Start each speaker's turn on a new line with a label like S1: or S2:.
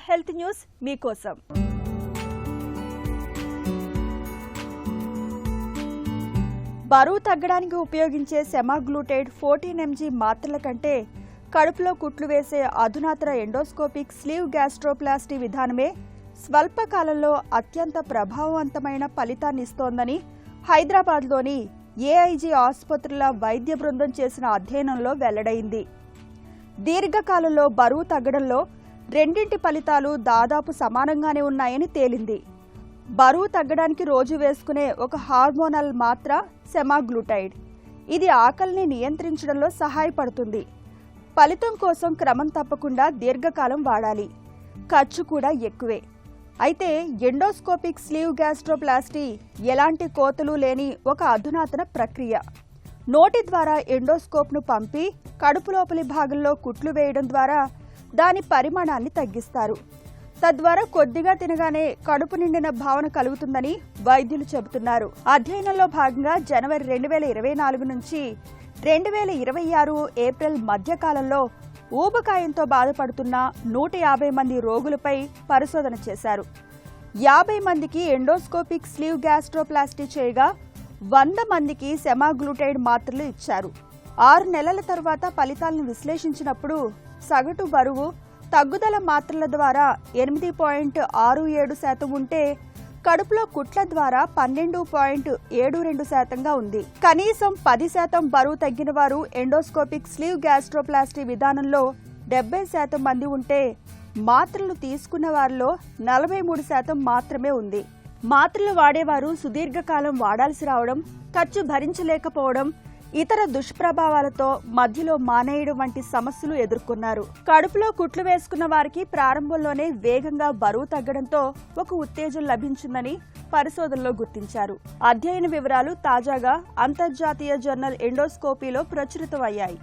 S1: Health news మీకోసం. బరువు తగ్గడానికి ఉపయోగించే సెమాగ్లూటైడ్ 14 mg మాత్రల కంటే కడుపులో కుట్లు వేసే అధునాతన ఎండోస్కోపిక్ స్లీవ్ గ్యాస్ట్రోప్లాస్టీ విధానమే స్వల్పకాలంలో అత్యంత ప్రభావవంతమైన ఫలితాన్ని ఇస్తోందని హైదరాబాద్లోని ఏఐజీ ఆసుపత్రుల వైద్య బృందం చేసిన అధ్యయనంలో వెల్లడైంది. దీర్ఘకాలంలో బరువు తగ్గడంలో రెండింటి ఫలితాలు దాదాపు సమానంగానే ఉన్నాయని తేలింది. బరువు తగ్గడానికి రోజు వేసుకునే ఒక హార్మోనల్ మాత్ర సెమాగ్లూటైడ్. ఇది ఆకలిని నియంత్రించడంలో సహాయపడుతుంది. ఫలితం కోసం క్రమం తప్పకుండా దీర్ఘకాలం వాడాలి. ఖర్చు కూడా ఎక్కువే. అయితే ఎండోస్కోపిక్ స్లీవ్ గ్యాస్ట్రోప్లాస్టీ ఎలాంటి కోతలు లేని ఒక అధునాతన ప్రక్రియ. నోటి ద్వారా ఎండోస్కోప్ను పంపి కడుపు లోపలి భాగంలో కుట్లు వేయడం ద్వారా దాని పరిమాణాన్ని తగ్గిస్తారు. తద్వారా కొద్దిగా తినగానే కడుపు నిండిన భావన కలుగుతుందని వైద్యులు చెబుతున్నారు. అధ్యయనంలో భాగంగా జనవరి 2024 నుంచి 2026 ఏప్రిల్ మధ్యకాలంలో ఊబకాయంతో బాధపడుతున్న 150 మంది రోగులపై పరిశోధన చేశారు. 50 మందికి ఎండోస్కోపిక్ స్లీవ్ గ్యాస్ట్రోప్లాస్టీ చేయగా 100 మందికి సెమాగ్లూటైడ్ మాత్రలు ఇచ్చారు. 6 నెలల తర్వాత ఫలితాలను విశ్లేషించినప్పుడు సగటు బరువు తగ్గుదల మాత్రల ద్వారా 8.67% ఉంటే కడుపులో కుట్ల ద్వారా 12.72%గా ఉంది. కనీసం 10% బరువు తగ్గిన వారు ఎండోస్కోపిక్ స్లీవ్ గ్యాస్ట్రోప్లాస్టీ విధానంలో 70% మంది ఉంటే మాత్రలు తీసుకున్న వారిలో 43% మాత్రమే ఉంది. మాత్రలు వాడేవారు సుదీర్ఘకాలం వాడాల్సి రావడం, ఖర్చు భరించలేకపోవడం, ఇతర దుష్ప్రభావాలతో మధ్యలో మానేయడం వంటి సమస్యలు ఎదుర్కొన్నారు. కడుపులో కుట్లు వేసుకున్న వారికి ప్రారంభంలోనే వేగంగా బరువు తగ్గడంతో ఒక ఉత్తేజం లభించిందని పరిశోధనలో గుర్తించారు. అధ్యయన వివరాలు తాజాగా అంతర్జాతీయ జర్నల్ ఎండోస్కోపీలో ప్రచురితమయ్యాయి.